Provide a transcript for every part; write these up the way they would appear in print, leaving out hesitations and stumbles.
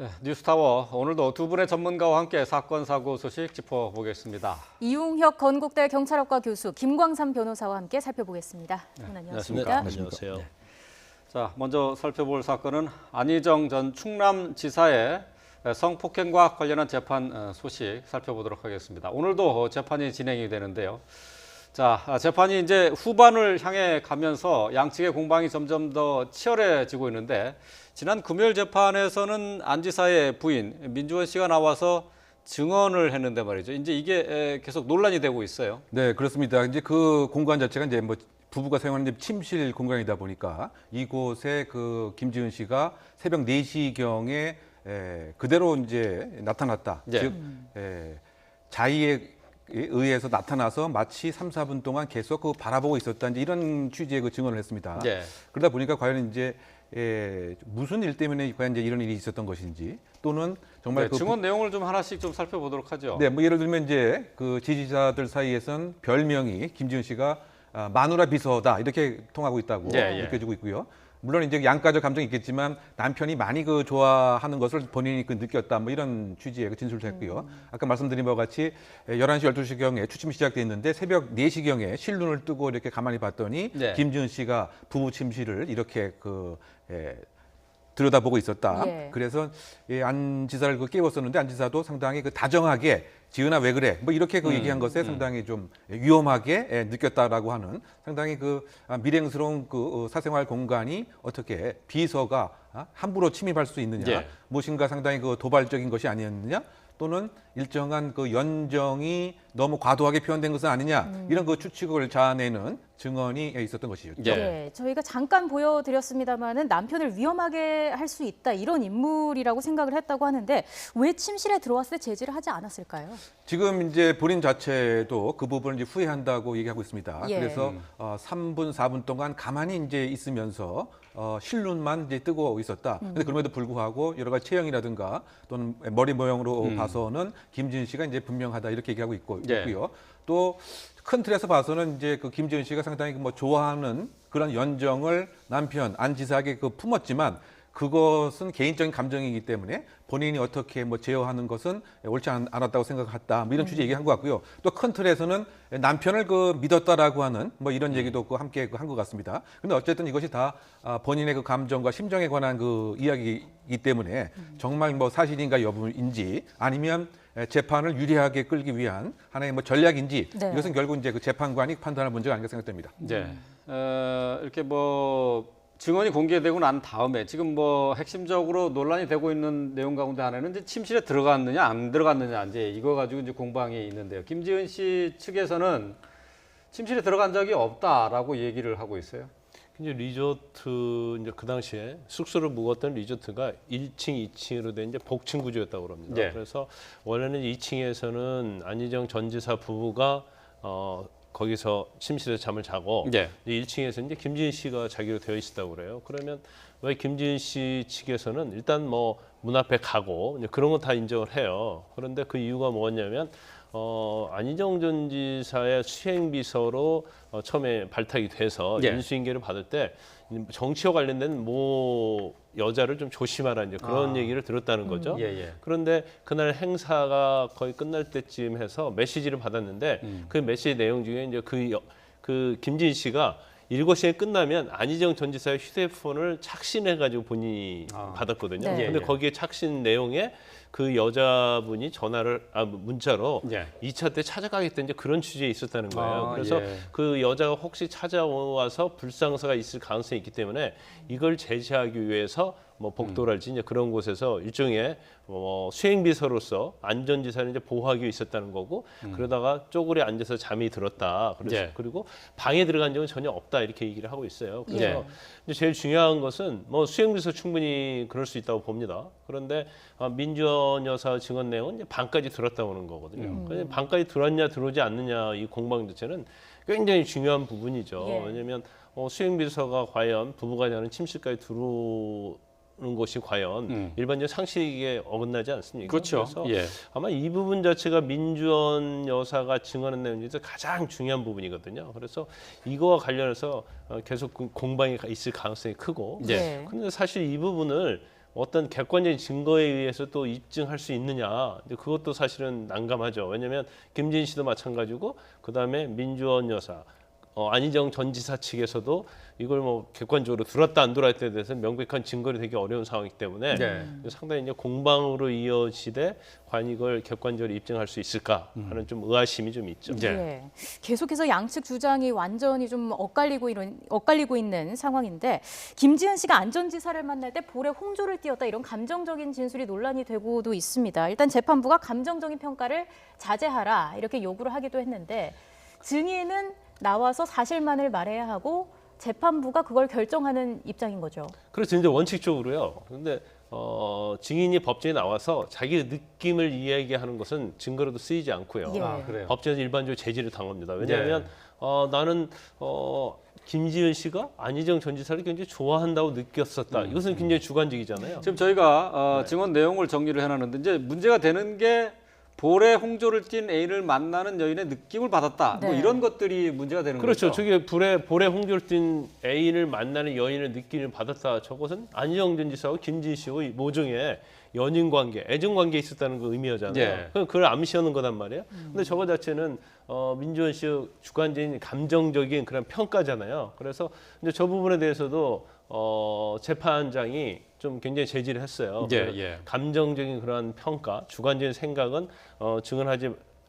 네, 뉴스타워 오늘도 두 분의 전문가와 함께 사건 사고 소식 짚어보겠습니다. 이웅혁 건국대 경찰학과 교수, 김광삼 변호사와 함께 살펴보겠습니다. 안녕하십니까? 안녕하세요. 네. 자, 먼저 살펴볼 사건은 안희정 전 충남지사의 성폭행과 관련한 재판 소식 살펴보도록 하겠습니다. 오늘도 재판이 진행이 되는데요. 자, 재판이 이제 후반을 향해 가면서 양측의 공방이 점점 더 치열해지고 있는데, 지난 금요일 재판에서는 안 지사의 부인 민주원 씨가 나와서 증언을 했는데 말이죠. 이제 이게 계속 논란이 되고 있어요. 네, 그렇습니다. 이제 그 공간 자체가 이제 뭐 부부가 사용하는 침실 공간이다 보니까 이곳에 그 김지은 씨가 새벽 4시경에 그대로 이제 나타났다. 네. 즉 자의에 의해서 나타나서 마치 3, 4분 동안 계속 그 바라보고 있었다. 이제 이런 취지의 그 증언을 했습니다. 네. 그러다 보니까 과연 이제 무슨 일 때문에 과연 이제 이런 일이 있었던 것인지, 또는 정말 네, 그 증언 내용을 좀 하나씩 좀 살펴보도록 하죠. 네, 뭐 예를 들면 이제 그 지지자들 사이에선 별명이 김지은 씨가 마누라 비서다 이렇게 통하고 있다고 예. 느껴지고 있고요. 물론 이제 양가적 감정이 있겠지만 남편이 많이 그 좋아하는 것을 본인이 그 느꼈다, 뭐 이런 취지의 그 진술도 했고요. 아까 말씀드린 바와 같이 11시, 12시경에 추침이 시작됐는데 새벽 4시경에 실눈을 뜨고 이렇게 가만히 봤더니 네. 김지은 씨가 부부 침실을 이렇게 들여다보고 있었다. 예. 그래서 안 지사를 깨웠었는데 안 지사도 상당히 그 다정하게 지은아 왜 그래? 뭐 이렇게 그 얘기한 것에 상당히 좀 위험하게 느꼈다라고 하는, 상당히 그 미행스러운 그 사생활 공간이 어떻게 비서가 함부로 침입할 수 있느냐? 예. 무엇인가 상당히 그 도발적인 것이 아니었느냐? 또는 일정한 그 연정이 너무 과도하게 표현된 것은 아니냐? 이런 그 추측을 자아내는 증언이 있었던 것이죠. 예. 네, 저희가 잠깐 보여드렸습니다마는 남편을 위험하게 할 수 있다, 이런 인물이라고 생각을 했다고 하는데 왜 침실에 들어왔을 때 제지를 하지 않았을까요? 지금 이제 본인 자체도 그 부분을 이제 후회한다고 얘기하고 있습니다. 예. 그래서 3분, 4분 동안 가만히 이제 있으면서 실눈만 이제 뜨고 있었다. 근데 그럼에도 불구하고 여러 가지 체형이라든가 또는 머리 모양으로 봐서는 김지은 씨가 이제 분명하다 이렇게 얘기하고 예. 있고요. 또 큰 틀에서 봐서는 이제 그 김지은 씨가 상당히 뭐 좋아하는 그런 연정을 남편 안 지사에게 그 품었지만, 그것은 개인적인 감정이기 때문에 본인이 어떻게 뭐 제어하는 것은 옳지 않았다고 생각했다. 뭐 이런 취지 얘기한 것 같고요. 또 큰 틀에서는 남편을 그 믿었다라고 하는 뭐 이런 얘기도 그 함께 한 것 같습니다. 근데 어쨌든 이것이 다 본인의 그 감정과 심정에 관한 그 이야기이기 때문에 정말 뭐 사실인가 여부인지, 아니면 재판을 유리하게 끌기 위한 하나의 뭐 전략인지, 네. 이것은 결국 이제 그 재판관이 판단할 문제가 아닌가 생각됩니다. 네. 이렇게 뭐 증언이 공개되고 난 다음에 지금 뭐 핵심적으로 논란이 되고 있는 내용 가운데 하나는 이제 침실에 들어갔느냐 안 들어갔느냐, 이제 이거 가지고 이제 공방이 있는데요. 김지은 씨 측에서는 침실에 들어간 적이 없다라고 얘기를 하고 있어요. 이제 리조트, 이제 그 당시에 숙소를 묵었던 리조트가 1층, 2층으로 된 이제 복층 구조였다고 그럽니다. 네. 그래서 원래는 2층에서는 안희정 전 지사 부부가 거기서 침실에서 잠을 자고, 네. 1층에서 이제 김지은 씨가 자기로 되어 있었다고 그래요. 그러면 왜 김지은 씨 측에서는 일단 뭐 문 앞에 가고 이제 그런 건 다 인정을 해요. 그런데 그 이유가 뭐였냐면 안희정 전 지사의 수행비서로 처음에 발탁이 돼서 예. 인수인계를 받을 때 정치와 관련된 뭐 여자를 좀 조심하라, 이제 그런 얘기를 들었다는 거죠. 예. 그런데 그날 행사가 거의 끝날 때쯤 해서 메시지를 받았는데 그 메시지 내용 중에 이제 그 김진 씨가 7시에 끝나면 안희정 전 지사의 휴대폰을 착신해가지고 본인이 받았거든요. 네. 근데 예. 거기에 착신 내용에 그 여자분이 문자로 예. 2차 때 찾아가겠다, 이제 그런 취지에 있었다는 거예요. 그래서 예. 그 여자가 혹시 찾아와서 불상사가 있을 가능성이 있기 때문에 이걸 제지하기 위해서 뭐 복도랄지 이제 그런 곳에서 일종의 수행비서로서 안전지사를 이제 보호하기 위해 있었다는 거고, 그러다가 쪼그려 앉아서 잠이 들었다. 그래서 예. 그리고 방에 들어간 적은 전혀 없다, 이렇게 얘기를 하고 있어요. 그래서 예. 이제 제일 중요한 것은 뭐 수행비서 충분히 그럴 수 있다고 봅니다. 그런데 민주원 여사 증언 내용은 이제 방까지 들었다고 하는 거거든요. 그래서 방까지 들었냐 들어오지 않느냐, 이 공방 자체는 굉장히 중요한 부분이죠. 예. 왜냐하면 수행비서가 과연 부부가 자는 침실까지 들어오는 것이 과연 일반적 상식에 어긋나지 않습니까? 그렇죠. 그래서 예. 아마 이 부분 자체가 민주원 여사가 증언한 내용 중에서 가장 중요한 부분이거든요. 그래서 이거와 관련해서 계속 공방이 있을 가능성이 크고, 예. 네. 근데 사실 이 부분을 어떤 객관적인 증거에 의해서 또 입증할 수 있느냐. 근데 그것도 사실은 난감하죠. 왜냐하면 김진 씨도 마찬가지고 그다음에 민주원 여사, 안희정 전 지사 측에서도 이걸 뭐 객관적으로 들었다 안 들었다에 대해서 명백한 증거를 되기 어려운 상황이기 때문에 네. 상당히 이제 공방으로 이어지되 과연 이걸 객관적으로 입증할 수 있을까 하는 좀 의아심이 좀 있죠. 네. 예. 계속해서 양측 주장이 완전히 좀 엇갈리고 있는 상황인데 김지은 씨가 안전지사를 만날 때 볼에 홍조를 띄웠다 이런 감정적인 진술이 논란이 되고도 있습니다. 일단 재판부가 감정적인 평가를 자제하라 이렇게 요구를 하기도 했는데 증인은 나와서 사실만을 말해야 하고 재판부가 그걸 결정하는 입장인 거죠. 그렇죠. 이제 원칙적으로요. 근데 증인이 법정에 나와서 자기 느낌을 이야기하는 것은 증거로도 쓰이지 않고요. 예. 아, 그래요. 법정에서 일반적으로 제지를 당합니다. 왜냐하면 나는 김지은 씨가 안희정 전 지사를 굉장히 좋아한다고 느꼈었다. 이것은 굉장히 주관적이잖아요. 지금 저희가 증언 내용을 정리를 해놨는데 이제 문제가 되는 게 볼에 홍조를 띤 애인을 만나는 여인의 느낌을 받았다. 뭐 네. 이런 것들이 문제가 되는 그렇죠. 거죠. 저게 볼에 홍조를 띈 애인을 만나는 여인의 느낌을 받았다. 저것은 안희정 전 지사와 김진 씨의 모종의 연인 관계, 애정 관계에 있었다는 거 의미하잖아요. 예. 그럼 그걸 암시하는 거단 말이에요. 근데 저거 자체는 민주원 씨의 주관적인 감정적인 그런 평가잖아요. 그래서 이제 저 부분에 대해서도 재판장이 좀 굉장히 제지를 했어요. 예, 예. 감정적인 그런 평가, 주관적인 생각은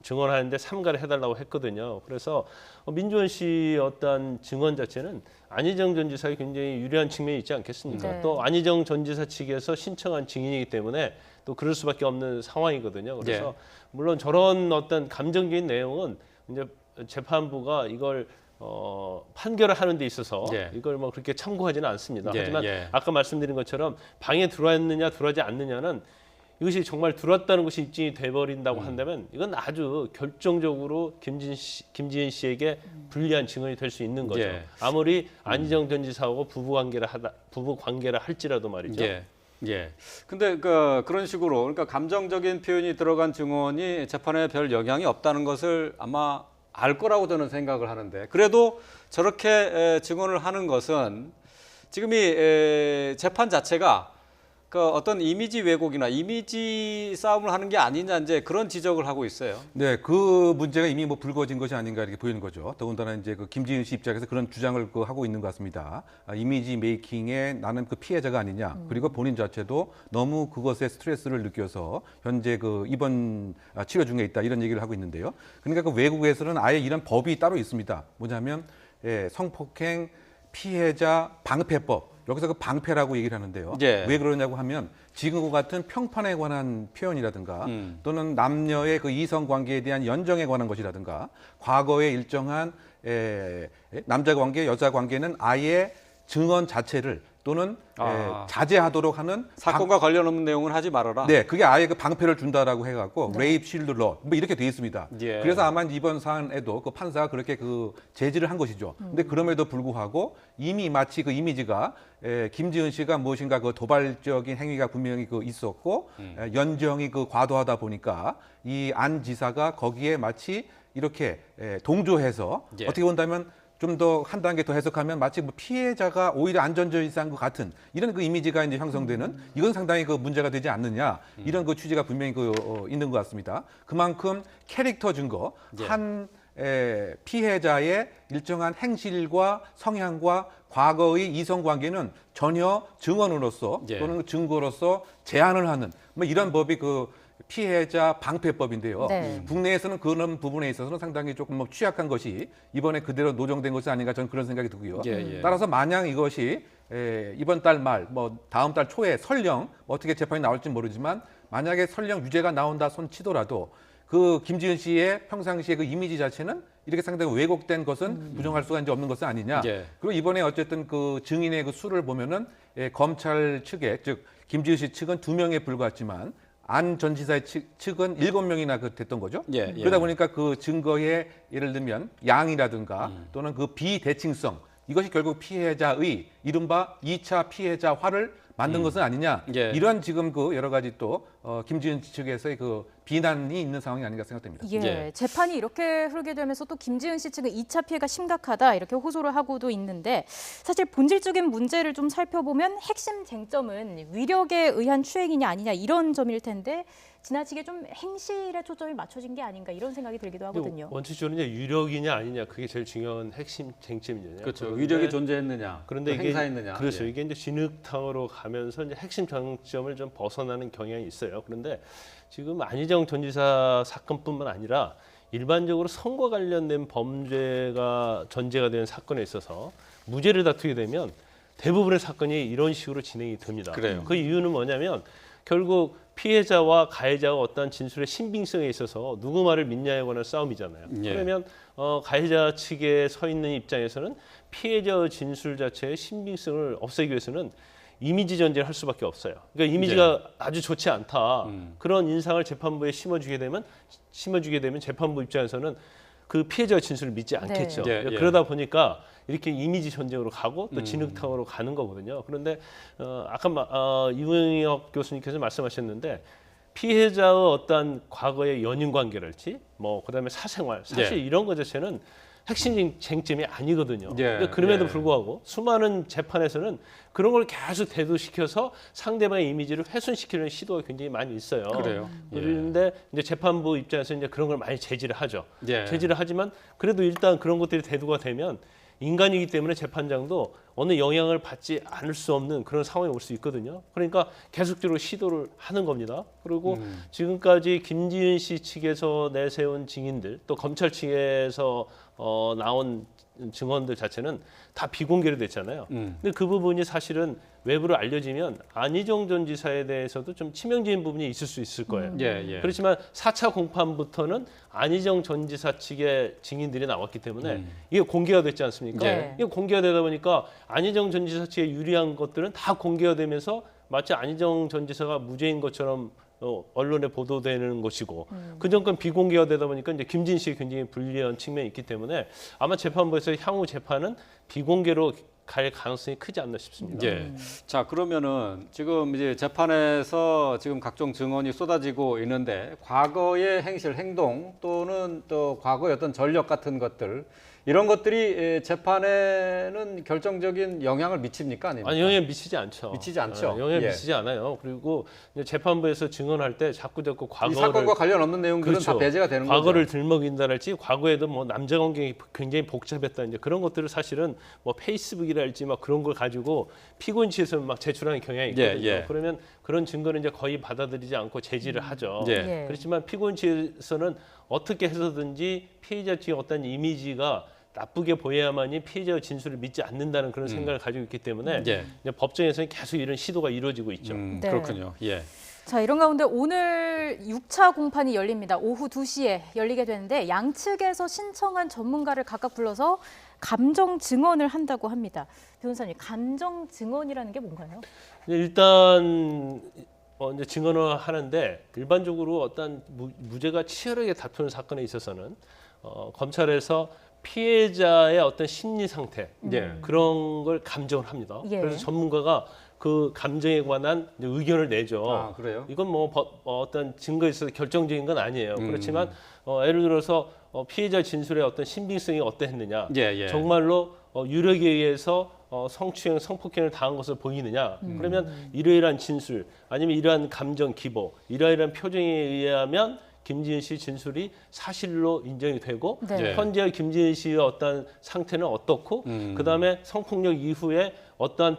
증언하는데 삼가를 해달라고 했거든요. 그래서 민주원 씨 어떤 증언 자체는 안희정 전 지사에 굉장히 유리한 측면이 있지 않겠습니까? 네. 또 안희정 전 지사 측에서 신청한 증인이기 때문에 또 그럴 수밖에 없는 상황이거든요. 그래서 물론 저런 어떤 감정적인 내용은 이제 재판부가 이걸 판결을 하는 데 있어서 예. 이걸 뭐 그렇게 참고하지는 않습니다. 예, 하지만 예. 아까 말씀드린 것처럼 방에 들어왔느냐 들어오지 않느냐는 이것이 정말 들어왔다는 것이 입증이 돼버린다고 한다면 이건 아주 결정적으로 김지은 씨에게 불리한 증언이 될 수 있는 거죠. 예. 아무리 안희정 전 지사하고 부부 관계를 할지라도 말이죠. 예. 예. 근데 그런 식으로 그러니까 감정적인 표현이 들어간 증언이 재판에 별 영향이 없다는 것을 아마 알 거라고 저는 생각을 하는데 그래도 저렇게 증언을 하는 것은 지금 이 재판 자체가 어떤 이미지 왜곡이나 이미지 싸움을 하는 게 아니냐 이제 그런 지적을 하고 있어요. 네, 그 문제가 이미 뭐 불거진 것이 아닌가 이렇게 보이는 거죠. 더군다나 이제 그 김지은 씨 입장에서 그런 주장을 하고 있는 것 같습니다. 이미지 메이킹에 나는 그 피해자가 아니냐. 그리고 본인 자체도 너무 그것에 스트레스를 느껴서 현재 그 입원 치료 중에 있다 이런 얘기를 하고 있는데요. 그러니까 그 외국에서는 아예 이런 법이 따로 있습니다. 뭐냐면 성폭행 피해자 방패법. 여기서 그 방패라고 얘기를 하는데요. 예. 왜 그러냐고 하면 지금과 같은 평판에 관한 표현이라든가 또는 남녀의 그 이성 관계에 대한 연정에 관한 것이라든가 과거의 일정한 남자 관계, 여자 관계는 아예 증언 자체를 또는 자제하도록 하는 사건과 관련 없는 내용은 하지 말아라. 네, 그게 아예 그 방패를 준다라고 해갖고 레이프 쉴드 러 뭐 이렇게 돼 있습니다. 예. 그래서 아마 이번 사안에도 그 판사가 그렇게 그 제지를 한 것이죠. 근데 그럼에도 불구하고 이미 마치 그 이미지가 김지은 씨가 무엇인가 그 도발적인 행위가 분명히 그 있었고 연정이 그 과도하다 보니까 이 안 지사가 거기에 마치 이렇게 동조해서 예. 어떻게 본다면 좀 더 한 단계 더 해석하면 마치 뭐 피해자가 오히려 안전지사인 것 같은 이런 그 이미지가 이제 형성되는 이건 상당히 그 문제가 되지 않느냐 이런 그 취지가 분명히 있는 것 같습니다. 그만큼 캐릭터 증거 예. 한 피해자의 일정한 행실과 성향과 과거의 이성 관계는 전혀 증언으로서 예. 또는 증거로서 제한을 하는 뭐 이런 법이 그 피해자 방패법인데요. 네. 국내에서는 그런 부분에 있어서는 상당히 조금 뭐 취약한 것이 이번에 그대로 노정된 것이 아닌가 저는 그런 생각이 들고요. 예, 예. 따라서 만약 이것이 이번 달 말, 뭐 다음 달 초에 설령 어떻게 재판이 나올지 모르지만 만약에 설령 유죄가 나온다 손 치더라도 그 김지은 씨의 평상시의 그 이미지 자체는 이렇게 상당히 왜곡된 것은 부정할 수가 이제 없는 것은 아니냐. 예. 그리고 이번에 어쨌든 그 증인의 그 수를 보면은 검찰 측에 즉 김지은 씨 측은 2명에 불과했지만 안 전 지사의 측은 7명이나 됐던 거죠. 예, 예. 그러다 보니까 그 증거의 예를 들면 양이라든가 또는 그 비대칭성 이것이 결국 피해자의 이른바 2차 피해자화를 만든 것은 아니냐 예. 이런 지금 그 여러 가지 또 김지은 측에서의 그 비난이 있는 상황이 아닌가 생각됩니다. 예, 예. 재판이 이렇게 흐르게 되면서 또 김지은 씨 측은 2차 피해가 심각하다 이렇게 호소를 하고도 있는데 사실 본질적인 문제를 좀 살펴보면 핵심 쟁점은 위력에 의한 추행이냐 아니냐 이런 점일 텐데 지나치게 좀 행실에 초점이 맞춰진 게 아닌가 이런 생각이 들기도 하거든요. 원칙적으로 이제 유력이냐 아니냐 그게 제일 중요한 핵심 쟁점이잖아요. 그렇죠. 그런데 위력이 존재했느냐, 그런데 또 이게 행사했느냐. 그렇죠. 예. 이게 이제 진흙탕으로 가면서 이제 핵심 쟁점을 좀 벗어나는 경향이 있어요. 그런데 지금 안희정 전 지사 사건뿐만 아니라 일반적으로 선거 관련된 범죄가 전제가 된 사건에 있어서 무죄를 다투게 되면 대부분의 사건이 이런 식으로 진행이 됩니다. 그래요. 그 이유는 뭐냐면 결국 피해자와 가해자가 어떤 진술의 신빙성에 있어서 누구 말을 믿냐에 관한 싸움이잖아요. 예. 그러면 가해자 측에 서 있는 입장에서는 피해자의 진술 자체의 신빙성을 없애기 위해서는 이미지 전제를 할 수밖에 없어요. 그러니까 이미지가 아주 좋지 않다. 그런 인상을 재판부에 심어주게 되면 재판부 입장에서는 그 피해자의 진술을 믿지 않겠죠. 네. 예, 예. 그러다 보니까 이렇게 이미지 전쟁으로 가고 또 진흙탕으로 가는 거거든요. 그런데 아까 이웅혁 교수님께서 말씀하셨는데 피해자의 어떤 과거의 연인 관계랄지 뭐 그다음에 사생활 사실 예. 이런 것 자체는 핵심 쟁점이 아니거든요. 예, 근데 그럼에도 예. 불구하고 수많은 재판에서는 그런 걸 계속 대두시켜서 상대방의 이미지를 훼손시키려는 시도가 굉장히 많이 있어요. 그래요. 예. 그런데 이제 재판부 입장에서 이제 그런 걸 많이 제지를 하죠. 예. 제지를 하지만 그래도 일단 그런 것들이 대두가 되면 인간이기 때문에 재판장도 어느 영향을 받지 않을 수 없는 그런 상황이 올 수 있거든요. 그러니까 계속적으로 시도를 하는 겁니다. 그리고 지금까지 김지은 씨 측에서 내세운 증인들 또 검찰 측에서 나온 증언들 자체는 다 비공개로 됐잖아요. 근데 그 부분이 사실은 외부로 알려지면 안희정 전 지사에 대해서도 좀 치명적인 부분이 있을 수 있을 거예요. 예, 예. 그렇지만 4차 공판부터는 안희정 전 지사 측의 증인들이 나왔기 때문에 이게 공개가 됐지 않습니까? 네. 이게 공개가 되다 보니까 안희정 전 지사 측에 유리한 것들은 다 공개가 되면서 마치 안희정 전 지사가 무죄인 것처럼 언론에 보도되는 것이고 그전 건 비공개가 되다 보니까 이제 김진 씨에 굉장히 불리한 측면이 있기 때문에 아마 재판부에서 향후 재판은 비공개로 갈 가능성이 크지 않나 싶습니다. 예. 자, 그러면은 지금 이제 재판에서 지금 각종 증언이 쏟아지고 있는데 과거의 행실, 행동 또는 또 과거의 어떤 전력 같은 것들 이런 것들이 재판에는 결정적인 영향을 미칩니까? 아닙니까? 아니 영향 미치지 않죠. 미치지 않죠? 영향 예. 미치지 않아요. 그리고 이제 재판부에서 증언할 때 자꾸 이 과거를 사건과 관련 없는 내용들은 그렇죠. 다 배제가 되는 과거를 거죠. 들먹인다랄지 과거에도 뭐 남자 관계가 굉장히 복잡했다 이제 그런 것들을 사실은 뭐 페이스북이랄지 막 그런 걸 가지고 피고인 측에서 막 제출하는 경향이 있거든요. 예. 그러면 그런 증거는 이제 거의 받아들이지 않고 제지를 하죠. 예. 예. 그렇지만 피고인 측에서는 어떻게 해서든지 피해자 측의 어떤 이미지가 나쁘게 보여야만이 피해자의 진술을 믿지 않는다는 그런 생각을 가지고 있기 때문에 예. 이제 법정에서는 계속 이런 시도가 이루어지고 있죠. 네. 그렇군요. 예. 자, 이런 가운데 오늘 6차 공판이 열립니다. 오후 2시에 열리게 되는데 양측에서 신청한 전문가를 각각 불러서 감정 증언을 한다고 합니다. 변호사님, 감정 증언이라는 게 뭔가요? 일단 이제 증언을 하는데 일반적으로 어떤 무죄가 치열하게 다투는 사건에 있어서는 검찰에서 피해자의 어떤 심리 상태 예. 그런 걸 감정을 합니다. 예. 그래서 전문가가 그 감정에 관한 이제 의견을 내죠. 아, 그래요? 이건 뭐 어떤 증거에 있어서 결정적인 건 아니에요. 그렇지만 예를 들어서 피해자 진술의 어떤 신빙성이 어떠했느냐, 예. 정말로 유력에 의해서 성추행, 성폭행을 당한 것으로 보이느냐. 그러면 이러이러한 진술, 아니면 이러한 감정 기복, 이러이러한 표정에 의하면 김지은 씨 진술이 사실로 인정이 되고 네. 현재 김지은 씨의 어떤 상태는 어떻고 그다음에 성폭력 이후에 어떠한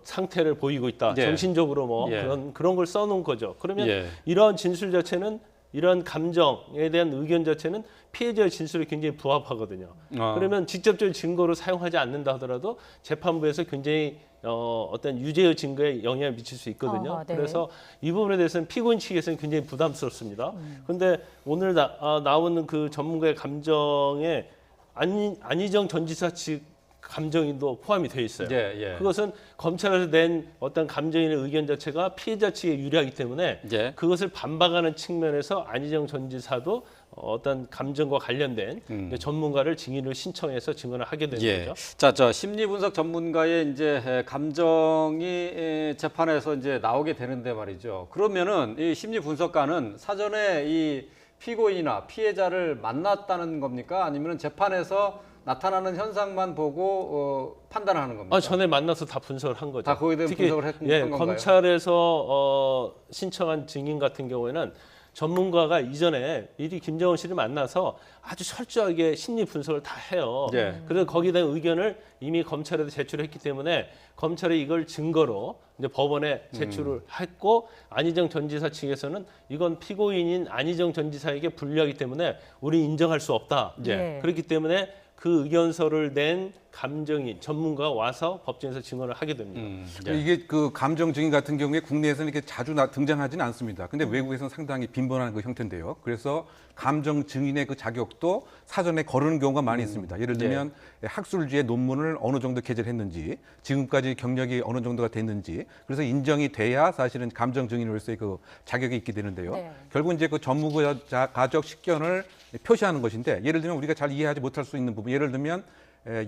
상태를 보이고 있다. 예. 정신적으로 뭐 예. 그런 걸 써놓은 거죠. 그러면 예. 이러한 진술 자체는 이러한 감정에 대한 의견 자체는 피해자의 진술에 굉장히 부합하거든요. 그러면 직접적인 증거로 사용하지 않는다 하더라도 재판부에서 굉장히 어떤 유죄의 증거에 영향을 미칠 수 있거든요. 네. 그래서 이 부분에 대해서는 피고인 측에서는 굉장히 부담스럽습니다. 그런데 오늘 나오는 그 전문가의 감정에 안희정 전 지사 측 감정인도 포함이 돼 있어요. 예, 예. 그것은 검찰에서 낸 어떤 감정인의 의견 자체가 피해자 측에 유리하기 때문에 예. 그것을 반박하는 측면에서 안희정 전 지사도 어떤 감정과 관련된 전문가를 증인을 신청해서 증언을 하게 되는 예. 거죠. 자, 저 심리 분석 전문가의 이제 감정이 재판에서 이제 나오게 되는데 말이죠. 그러면은 이 심리 분석가는 사전에 이 피고인이나 피해자를 만났다는 겁니까? 아니면은 재판에서 나타나는 현상만 보고 판단하는 겁니까? 전에 만나서 다 분석을 한 거죠. 다 거기에 대한 특히 분석을 한 건가요? 검찰에서 신청한 증인 같은 경우에는 전문가가 이전에 미리 김정은 씨를 만나서 아주 철저하게 심리 분석을 다 해요. 예. 그래서 거기에 대한 의견을 이미 검찰에도 제출했기 때문에 검찰이 이걸 증거로 이제 법원에 제출을 했고 안희정 전 지사 측에서는 이건 피고인인 안희정 전 지사에게 불리하기 때문에 우리 인정할 수 없다. 예. 그렇기 때문에 그 의견서를 낸 감정인 전문가가 와서 법정에서 증언을 하게 됩니다. 예. 이게 그 감정 증인 같은 경우에 국내에서는 이렇게 자주 등장하지는 않습니다. 근데 외국에서는 상당히 빈번한 그 형태인데요. 그래서 감정 증인의 그 자격도 사전에 거르는 경우가 많이 있습니다. 예를 들면 학술지의 논문을 어느 정도 게재를 했는지, 지금까지 경력이 어느 정도가 됐는지, 그래서 인정이 돼야 사실은 감정 증인으로서의 그 자격이 있게 되는데요. 네. 결국 이제 그 전문가적 식견을 표시하는 것인데, 예를 들면 우리가 잘 이해하지 못할 수 있는 부분, 예를 들면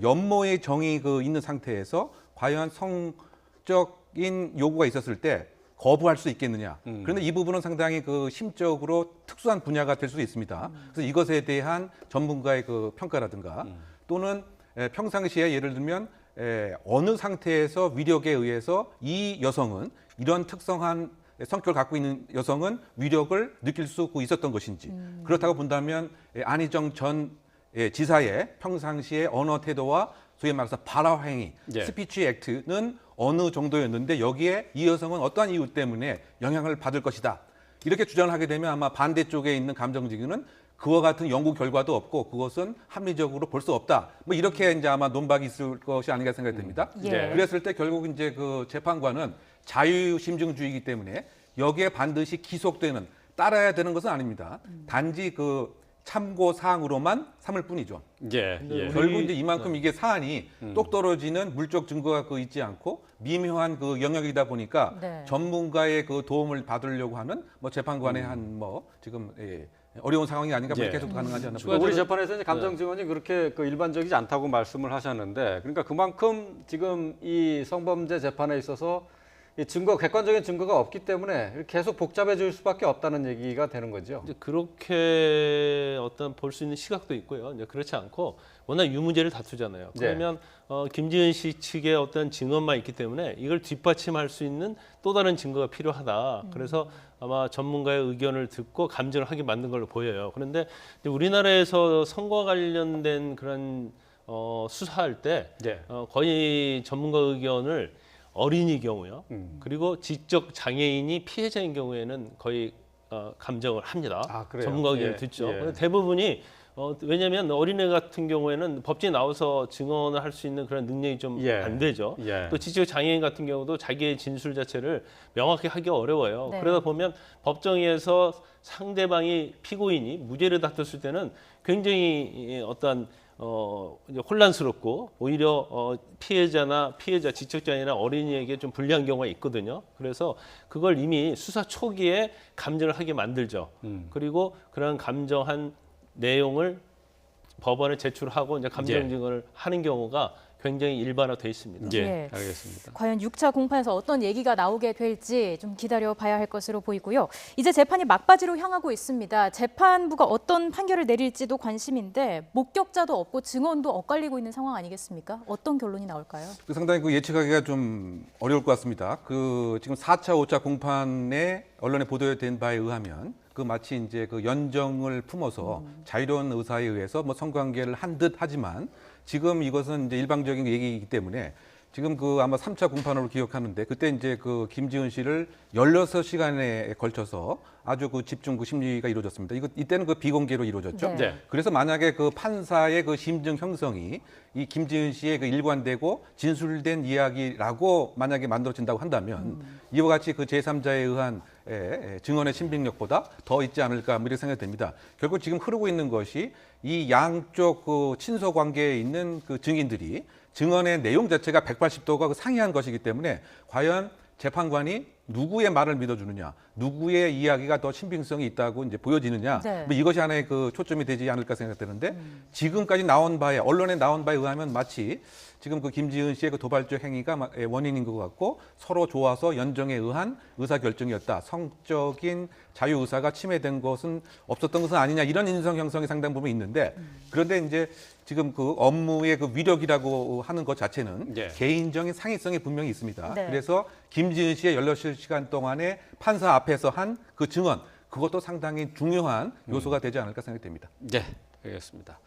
연모의 정이 그 있는 상태에서 과연 성적인 요구가 있었을 때 거부할 수 있겠느냐. 그런데 이 부분은 상당히 그 심적으로 특수한 분야가 될 수 있습니다. 그래서 이것에 대한 전문가의 그 평가라든가 또는 평상시에 예를 들면 어느 상태에서 위력에 의해서 이 여성은 이런 특성한 성격을 갖고 있는 여성은 위력을 느낄 수 있었던 것인지 그렇다고 본다면 안희정 전 지사의 평상시의 언어 태도와 소위 말해서 발화 행위, 예. 스피치 액트는 어느 정도였는데 여기에 이 여성은 어떠한 이유 때문에 영향을 받을 것이다. 이렇게 주장을 하게 되면 아마 반대쪽에 있는 감정증인은 그와 같은 연구 결과도 없고 그것은 합리적으로 볼 수 없다. 뭐 이렇게 이제 아마 논박이 있을 것이 아닌가 생각이 됩니다. 예. 그랬을 때 결국 이제 그 재판관은 자유심증주의이기 때문에 여기에 반드시 기속되는 따라야 되는 것은 아닙니다. 단지 그 참고 사항으로만 삼을 뿐이죠. 예. 예. 결국 이제 이만큼 이게 사안이 똑 떨어지는 물적 증거가 그 있지 않고 미묘한 그 영역이다 보니까 네. 전문가의 그 도움을 받으려고 하는 뭐 재판관의 한 뭐 지금 어려운 상황이 아닌가 뭐 예. 계속 가능하지 않나. 우리 재판에서 이제 감정 증언이 그렇게 그 일반적이지 않다고 말씀을 하셨는데, 그러니까 그만큼 지금 이 성범죄 재판에 있어서 이 증거, 객관적인 증거가 없기 때문에 계속 복잡해질 수밖에 없다는 얘기가 되는 거죠. 이제 그렇게 어떤 볼 수 있는 시각도 있고요. 이제 그렇지 않고 워낙 유무죄를 다투잖아요. 그러면 김지은 씨 측의 어떤 증언만 있기 때문에 이걸 뒷받침할 수 있는 또 다른 증거가 필요하다. 그래서 아마 전문가의 의견을 듣고 감정을 하게 만든 걸로 보여요. 그런데 이제 우리나라에서 선거와 관련된 그런 수사할 때 예. 거의 전문가 의견을 어린이 경우요. 그리고 지적 장애인이 피해자인 경우에는 거의 감정을 합니다. 아, 그래요? 전문가 의견을 예, 듣죠. 예. 근데 대부분이 왜냐하면 어린애 같은 경우에는 법정에 나와서 증언을 할 수 있는 그런 능력이 좀 예. 안 되죠. 예. 또 지적 장애인 같은 경우도 자기의 진술 자체를 명확히 하기 어려워요. 네. 그러다 보면 법정에서 상대방이 피고인이 무죄를 다퉜을 때는 굉장히 어떤 이제 혼란스럽고 오히려 피해자, 지적자이나 어린이에게 좀 불리한 경우가 있거든요. 그래서 그걸 이미 수사 초기에 감정을 하게 만들죠. 그리고 그런 감정한 내용을 법원에 제출하고 이제 감정 예. 증언을 하는 경우가 굉장히 일반화돼 있습니다. 예. 예. 알겠습니다. 과연 6차 공판에서 어떤 얘기가 나오게 될지 좀 기다려 봐야 할 것으로 보이고요. 이제 재판이 막바지로 향하고 있습니다. 재판부가 어떤 판결을 내릴지도 관심인데 목격자도 없고 증언도 엇갈리고 있는 상황 아니겠습니까? 어떤 결론이 나올까요? 상당히 그 예측하기가 좀 어려울 것 같습니다. 그 지금 4차, 5차 공판에 언론에 보도된 바에 의하면 그 마치 이제 그 연정을 품어서 자유로운 의사에 의해서 뭐 성관계를 한 듯 하지만 지금 이것은 이제 일방적인 얘기이기 때문에 지금 그 아마 3차 공판으로 기억하는데 그때 이제 그 김지은 씨를 16시간에 걸쳐서 아주 그 집중 그 심리가 이루어졌습니다. 이때는 그 비공개로 이루어졌죠. 네. 네. 그래서 만약에 그 판사의 그 심증 형성이 이 김지은 씨의 그 일관되고 진술된 이야기라고 만약에 만들어진다고 한다면 이와 같이 그 제3자에 의한 증언의 신빙력보다 더 있지 않을까 이렇게 생각이 됩니다. 결국 지금 흐르고 있는 것이 이 양쪽 그 친소 관계에 있는 그 증인들이 증언의 내용 자체가 180도가 상이한 것이기 때문에 과연 재판관이 누구의 말을 믿어주느냐, 누구의 이야기가 더 신빙성이 있다고 이제 보여지느냐, 네. 뭐 이것이 하나의 그 초점이 되지 않을까 생각되는데 지금까지 나온 바에 언론에 나온 바에 의하면 마치 지금 그 김지은 씨의 그 도발적 행위가 원인인 것 같고 서로 좋아서 연정에 의한 의사 결정이었다. 성적인 자유 의사가 침해된 것은 없었던 것은 아니냐 이런 인성 형성이 상당 부분 있는데 그런데 이제 지금 그 업무의 그 위력이라고 하는 것 자체는 예. 개인적인 상위성이 분명히 있습니다. 네. 그래서 김지은 씨의 16시간 동안에 판사 앞에서 한 그 증언 그것도 상당히 중요한 요소가 되지 않을까 생각됩니다. 네, 알겠습니다.